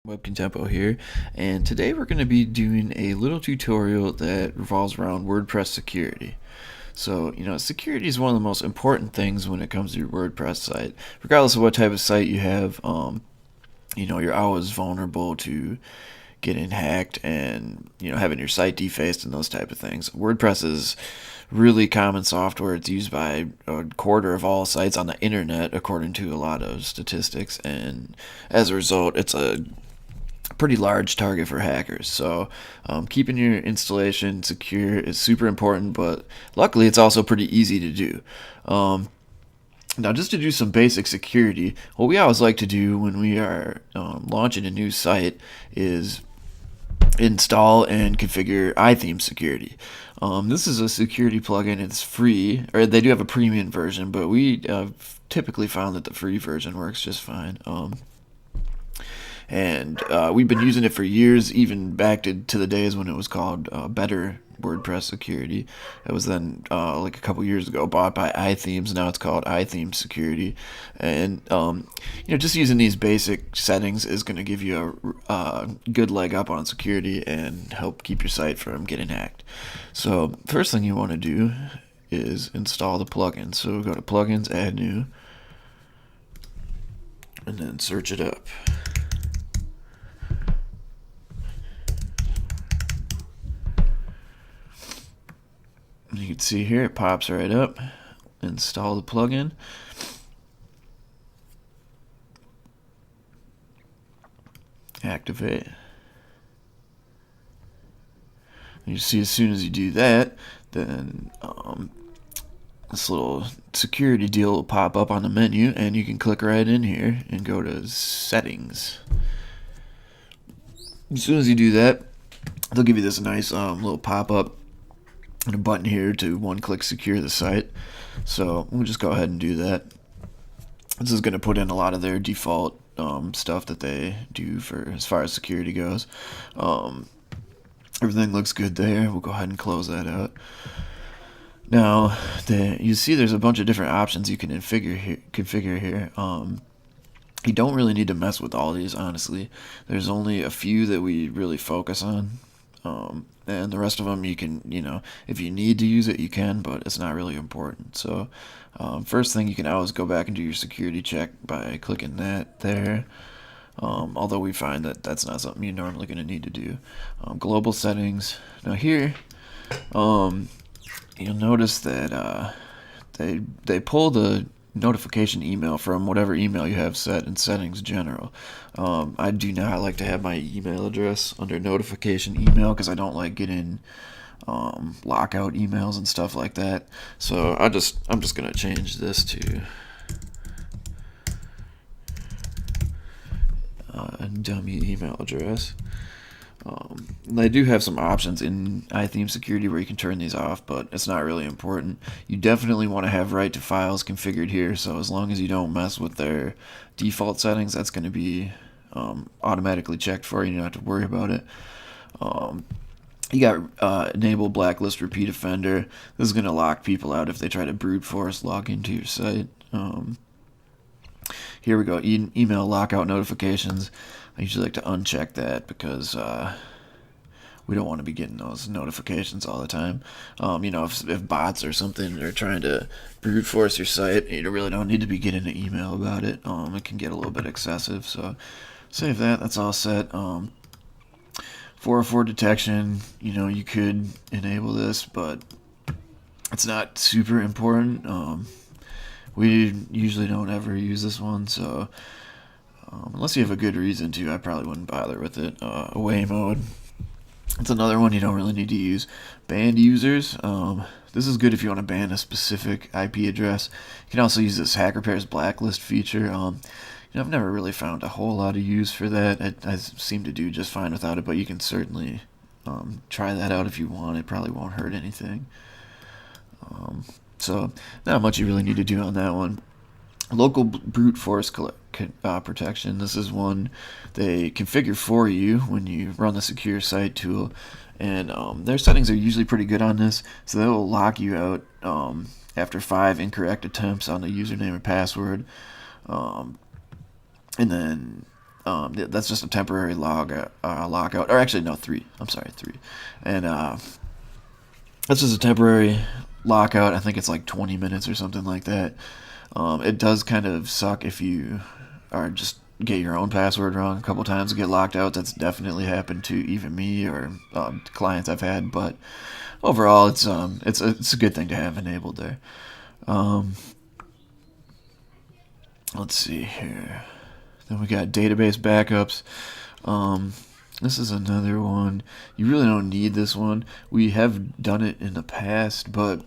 Webkin Tempo here, and today we're going to be doing a little tutorial that revolves around WordPress security. So, security is one of the most important things when it comes to your WordPress site. Regardless of what type of site you have, you're always vulnerable to getting hacked and, having your site defaced and those type of things. WordPress is really common software. It's used by a quarter of all sites on the internet, according to a lot of statistics, and as a result, it's a pretty large target for hackers. So keeping your installation secure is super important, but luckily it's also pretty easy to do. Now, just to do some basic security, what we always like to do when we are launching a new site is install and configure iThemes security. This is a security plugin. It's free, or they do have a premium version, but we typically found that the free version works just fine. And we've been using it for years, even back to the days when it was called Better WordPress Security. It was then like a couple years ago bought by iThemes. Now it's called iThemes Security, and just using these basic settings is going to give you a good leg up on security and help keep your site from getting hacked. So first thing you want to do is install the plugin. So go to Plugins, Add New, and then search it up. You can see here it pops right up. Install the plugin. Activate. And you see as soon as you do that, then this little security deal will pop up on the menu, and you can click right in here and go to Settings. As soon as you do that, they'll give you this nice little pop-up and a button here to one-click secure the site. So we'll just go ahead and do that. This is going to put in a lot of their default stuff that they do for as far as security goes. Everything looks good there. We'll go ahead and close that out. Now, you see there's a bunch of different options you can configure here. You don't really need to mess with all these, honestly. There's only a few that we really focus on. And the rest of them you can, if you need to use it, you can, but it's not really important. So first thing, you can always go back and do your security check by clicking that there. Although we find that that's not something you're normally going to need to do. Global settings. Now here, you'll notice that they pull the notification email from whatever email you have set in settings general. I do not like to have my email address under notification email because I don't like getting lockout emails and stuff like that. So I'm just gonna change this to a dummy email address. They do have some options in iThemes Security where you can turn these off, but it's not really important. You definitely want to have right to files configured here, so as long as you don't mess with their default settings, that's going to be automatically checked for you. You don't have to worry about it. You got enable blacklist repeat offender. This is going to lock people out if they try to brute force log into your site. Here we go, email lockout notifications. I usually like to uncheck that because we don't want to be getting those notifications all the time. If bots or something are trying to brute force your site, you really don't need to be getting an email about it. It can get a little bit excessive, so save that. That's all set. 404 detection, you could enable this, but it's not super important. We usually don't ever use this one, so unless you have a good reason to, I probably wouldn't bother with it. Away mode. It's another one you don't really need to use. Banned users. This is good if you want to ban a specific IP address. You can also use this hacker pairs blacklist feature. I've never really found a whole lot of use for that. I seem to do just fine without it, but you can certainly try that out if you want. It probably won't hurt anything. So not much you really need to do on that one. Local brute force protection. This is one they configure for you when you run the secure site tool, and their settings are usually pretty good on this, so they will lock you out after 5 incorrect attempts on the username or password. And then That's just a temporary lockout, or actually no, three. I'm sorry, three, and that's just a temporary lockout. I think it's like 20 minutes or something like that. It does kind of suck if you are just get your own password wrong a couple times and get locked out. That's definitely happened to even me or clients I've had. But overall, it's a good thing to have enabled there. Um, let's see here. Then we got database backups. Um, this is another one. You really don't need this one. We have done it in the past, but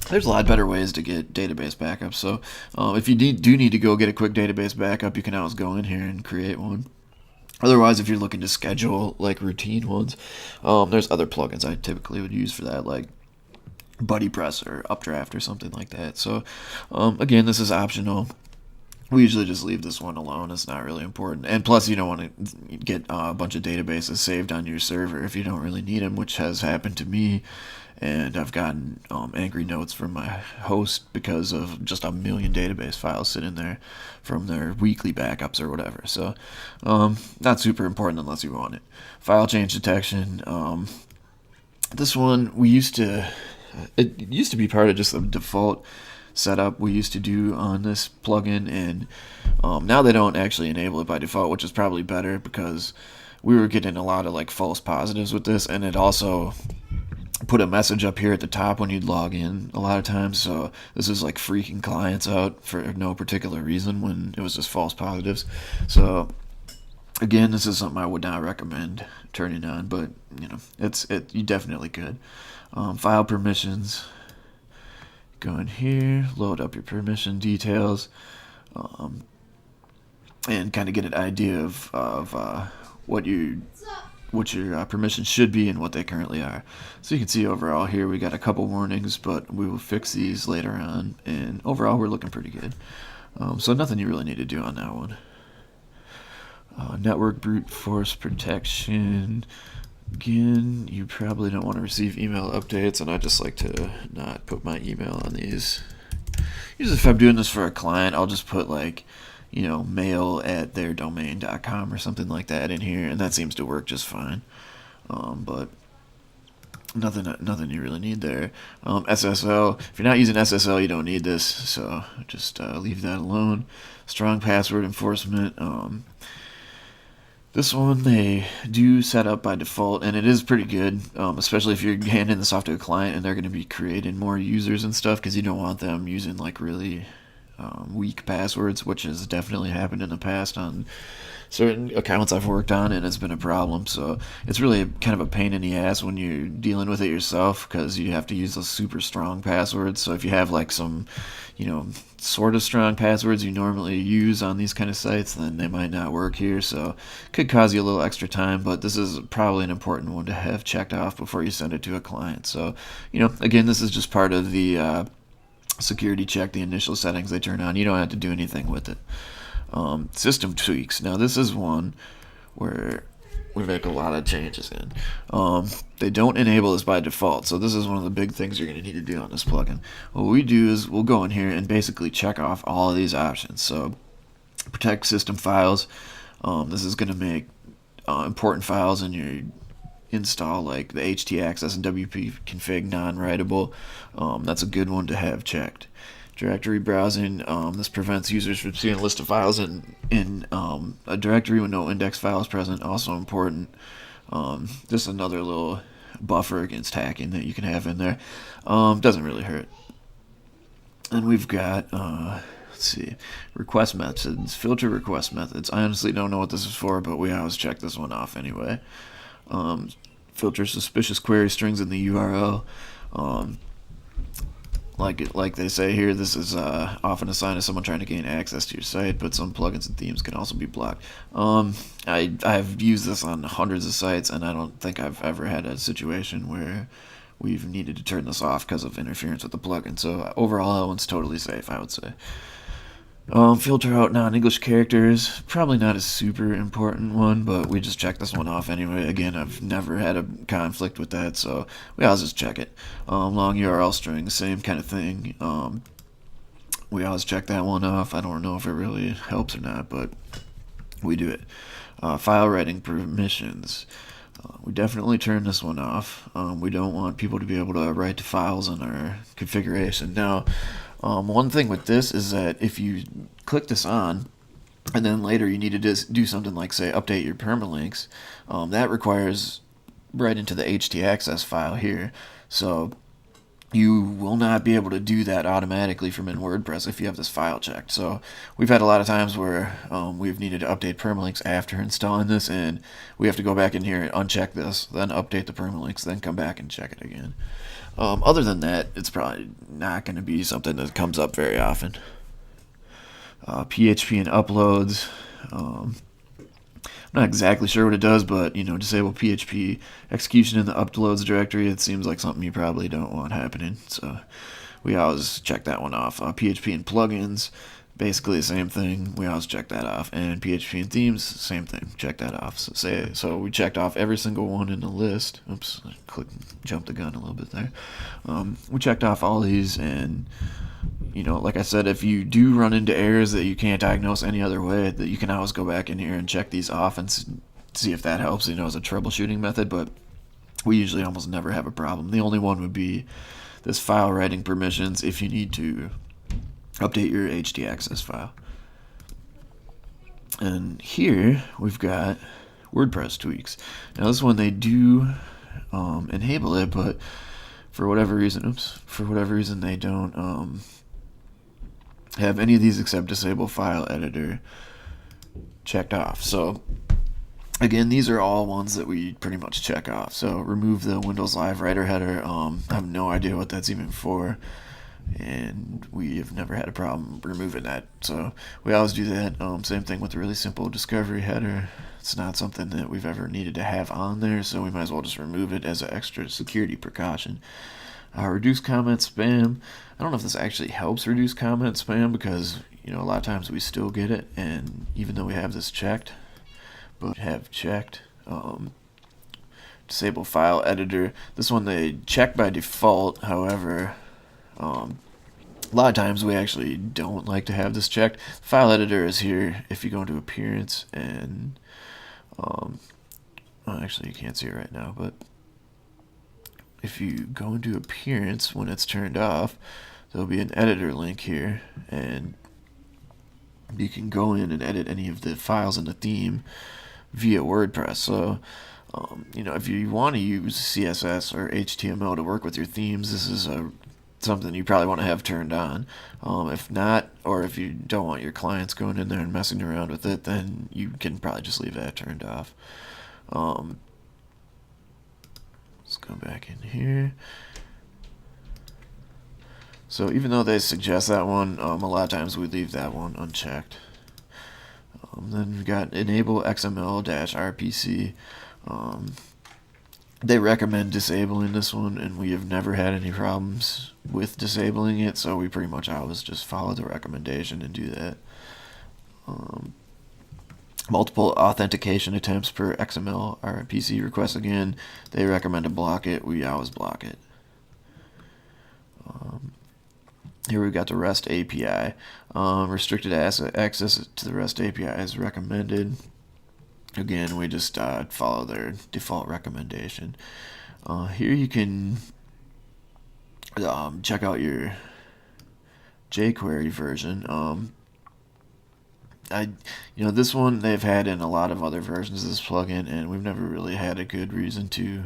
there's a lot better ways to get database backups. So if you do need to go get a quick database backup, you can always go in here and create one. Otherwise, if you're looking to schedule like routine ones, there's other plugins I typically would use for that, like BuddyPress or Updraft or something like that. So again, this is optional. We usually just leave this one alone. It's not really important. And plus, you don't want to get a bunch of databases saved on your server if you don't really need them, which has happened to me. And I've gotten angry notes from my host because of just a million database files sitting there from their weekly backups or whatever. So, not super important unless you want it. File change detection. This one, it used to be part of just the default setup we used to do on this plugin, and now they don't actually enable it by default, which is probably better because we were getting a lot of like false positives with this, and it also put a message up here at the top when you'd log in a lot of times. So this is like freaking clients out for no particular reason when it was just false positives. So again, this is something I would not recommend turning on, but you definitely could. File permissions. Go in here, load up your permission details, and kind of get an idea of what your permissions should be and what they currently are. So you can see overall here we got a couple warnings, but we will fix these later on, and overall we're looking pretty good. So nothing you really need to do on that one. Network brute force protection. Again, you probably don't want to receive email updates, and I just like to not put my email on these. Usually if I'm doing this for a client, I'll just put like, mail@theirdomain.com or something like that in here, and that seems to work just fine. But nothing you really need there. SSL, if you're not using SSL, you don't need this, so just leave that alone. Strong password enforcement. This one they do set up by default, and it is pretty good, especially if you're handing this off to a client and they're going to be creating more users and stuff, because you don't want them using like really weak passwords, which has definitely happened in the past on certain accounts I've worked on, and it's been a problem. So it's really kind of a pain in the ass when you're dealing with it yourself, because you have to use those super strong passwords. So if you have like some sort of strong passwords you normally use on these kind of sites, then they might not work here. So it could cause you a little extra time, but this is probably an important one to have checked off before you send it to a client. So again, this is just part of the security check, the initial settings they turn on. You don't have to do anything with it. System tweaks. Now this is one where we make a lot of changes in. They don't enable this by default, so this is one of the big things you're going to need to do on this plugin. What we do is we'll go in here and basically check off all of these options. So protect system files. This is going to make important files in your install, like the htaccess and wp-config non-writable. That's a good one to have checked. Directory browsing. This prevents users from seeing a list of files in a directory with no index files present. Also important. Just another little buffer against hacking that you can have in there. Doesn't really hurt. And we've got let's see, request methods, filter request methods. I honestly don't know what this is for, but we always check this one off anyway. Filter suspicious query strings in the URL. Like they say here, this is often a sign of someone trying to gain access to your site, but some plugins and themes can also be blocked. I've used this on hundreds of sites, and I don't think I've ever had a situation where we've needed to turn this off because of interference with the plugin. So overall, that one's totally safe, I would say. Filter out non-English characters. Probably not a super important one, but we just check this one off anyway. Again, I've never had a conflict with that, so we always just check it. Long URL string, the same kind of thing. We always check that one off. I don't know if it really helps or not, but we do it. File writing permissions. We definitely turn this one off. We don't want people to be able to write to files in our configuration. Now, one thing with this is that if you click this on, and then later you need to do something like, say, update your permalinks, that requires right into the htaccess file here. So you will not be able to do that automatically from in WordPress if you have this file checked. So we've had a lot of times where we've needed to update permalinks after installing this, and we have to go back in here and uncheck this, then update the permalinks, then come back and check it again. Other than that, it's probably not going to be something that comes up very often. PHP and uploads. I'm not exactly sure what it does, but disable PHP execution in the uploads directory. It seems like something you probably don't want happening, so we always check that one off. PHP and plugins, basically the same thing. We always check that off. And PHP and themes, same thing. Check that off. So we checked off every single one in the list. Oops, I jumped the gun a little bit there. We checked off all these, and like I said, if you do run into errors that you can't diagnose any other way, that you can always go back in here and check these off and see if that helps, as a troubleshooting method. But we usually almost never have a problem. The only one would be this file writing permissions if you need to update your htaccess file. And here we've got WordPress tweaks. Now this one, they do enable it, but for whatever reason they don't have any of these except disable file editor checked off. So again, these are all ones that we pretty much check off. So remove the Windows Live Writer header. I have no idea what that's even for, and we have never had a problem removing that. So we always do that. Same thing with the really simple discovery header. It's not something that we've ever needed to have on there, so we might as well just remove it as an extra security precaution. Reduce comment spam. I don't know if this actually helps reduce comment spam, because a lot of times we still get it, and even though we have this checked, disable file editor. This one they check by default. However, a lot of times we actually don't like to have this checked. File editor is here if you go into appearance, and actually you can't see it right now, but if you go into appearance when it's turned off, there'll be an editor link here, and you can go in and edit any of the files in the theme via WordPress. So if you want to use CSS or HTML to work with your themes, this is something you probably want to have turned on. If not, or if you don't want your clients going in there and messing around with it, then you can probably just leave that turned off. Let's go back in here. So even though they suggest that one, a lot of times we leave that one unchecked. Then we've got enable XML-RPC. They recommend disabling this one, and we have never had any problems with disabling it, so we pretty much always just follow the recommendation and do that. Multiple authentication attempts per XML RPC request. Again, they recommend to block it. We always block it. Here we've got the REST API. Restricted access to the REST API is recommended. Again, we just follow their default recommendation. Here you can check out your jQuery version. This one they've had in a lot of other versions of this plugin, and we've never really had a good reason to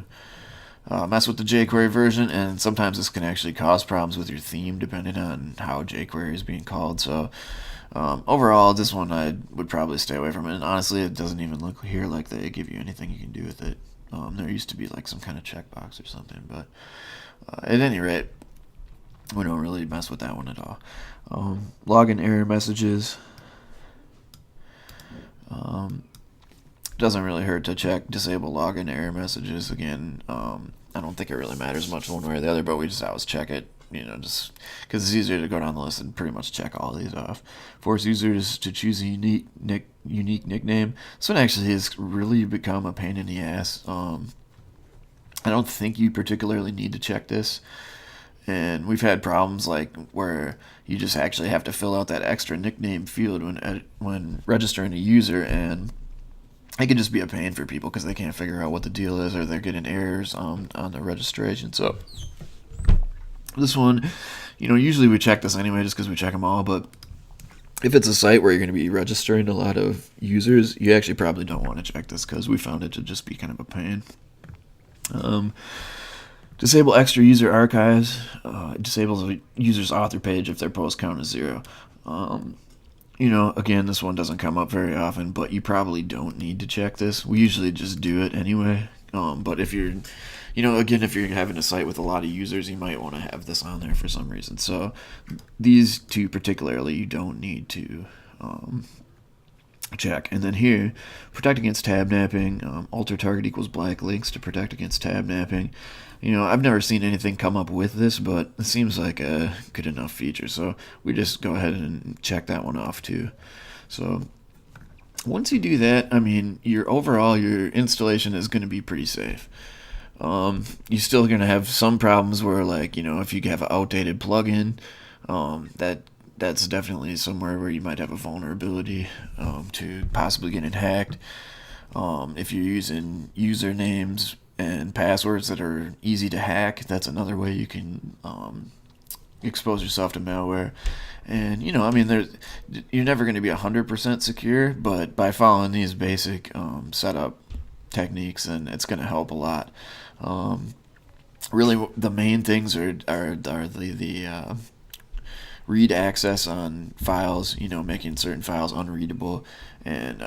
mess with the jQuery version, and sometimes this can actually cause problems with your theme depending on how jQuery is being called. So overall, this one I would probably stay away from it, and honestly it doesn't even look here like they give you anything you can do with it. There used to be like some kind of checkbox or something, but at any rate, we don't really mess with that one at all. Login error messages. Doesn't really hurt to check disable login error messages. Again, I don't think it really matters much one way or the other, but we just always check it, just because it's easier to go down the list and pretty much check all these off. Force users to choose a unique nickname. This one actually has really become a pain in the ass. I don't think you particularly need to check this, And we've had problems like where you just actually have to fill out that extra nickname field when registering a user, and it can just be a pain for people because they can't figure out what the deal is, or they're getting errors on the registration. So this one, usually we check this anyway just because we check them all, but if it's a site where you're going to be registering a lot of users, you actually probably don't want to check this because we found it to just be kind of a pain. Disable extra user archives. It disables a user's author page if their post count is 0. Again, this one doesn't come up very often, but you probably don't need to check this. We usually just do it anyway. But if you're, again, if you're having a site with a lot of users, you might want to have this on there for some reason. So these two particularly, you don't need to check. And then here, protect against tab napping. Alter target equals black links to protect against tab napping. I've never seen anything come up with this, but it seems like a good enough feature. So we just go ahead and check that one off too. So once you do that, your installation is going to be pretty safe. You're still going to have some problems where, like, if you have an outdated plugin, that's definitely somewhere where you might have a vulnerability to possibly getting hacked. If you're using usernames and passwords that are easy to hack, that's another way you can expose yourself to malware. And you're never going to be 100% secure, but by following these basic setup techniques, and it's going to help a lot. Really, the main things are the read access on files, making certain files unreadable, and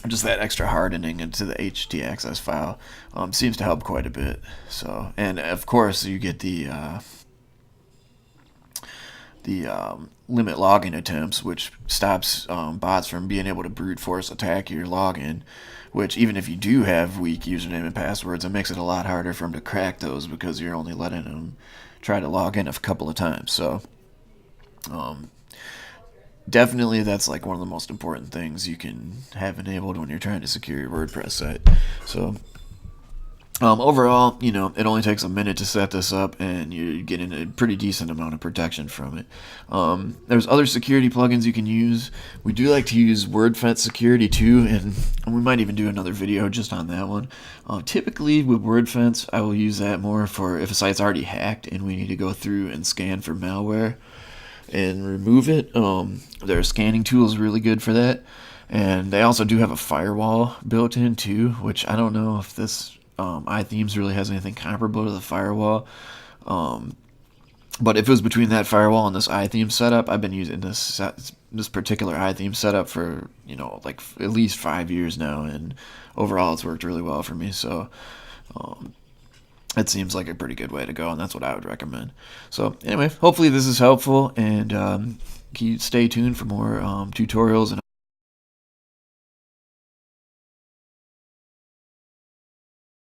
just that extra hardening into the htaccess file seems to help quite a bit. So, and of course, you get the limit login attempts, which stops bots from being able to brute force attack your login. Which, even if you do have weak username and passwords, it makes it a lot harder for them to crack those because you're only letting them try to log in a couple of times. So, definitely that's like one of the most important things you can have enabled when you're trying to secure your WordPress site. So overall, it only takes a minute to set this up, and you're getting a pretty decent amount of protection from it. There's other security plugins you can use. We do like to use WordFence security too, and we might even do another video just on that one. Typically with WordFence, I will use that more for if a site's already hacked and we need to go through and scan for malware and remove it. Their scanning tool is really good for that, and they also do have a firewall built in too, which I don't know if this iThemes really has anything comparable to the firewall. But if it was between that firewall and this iThemes setup, I've been using this particular iThemes setup for like at least 5 years now, and overall it's worked really well for me. So it seems like a pretty good way to go, and that's what I would recommend. So anyway, hopefully this is helpful, and stay tuned for more tutorials and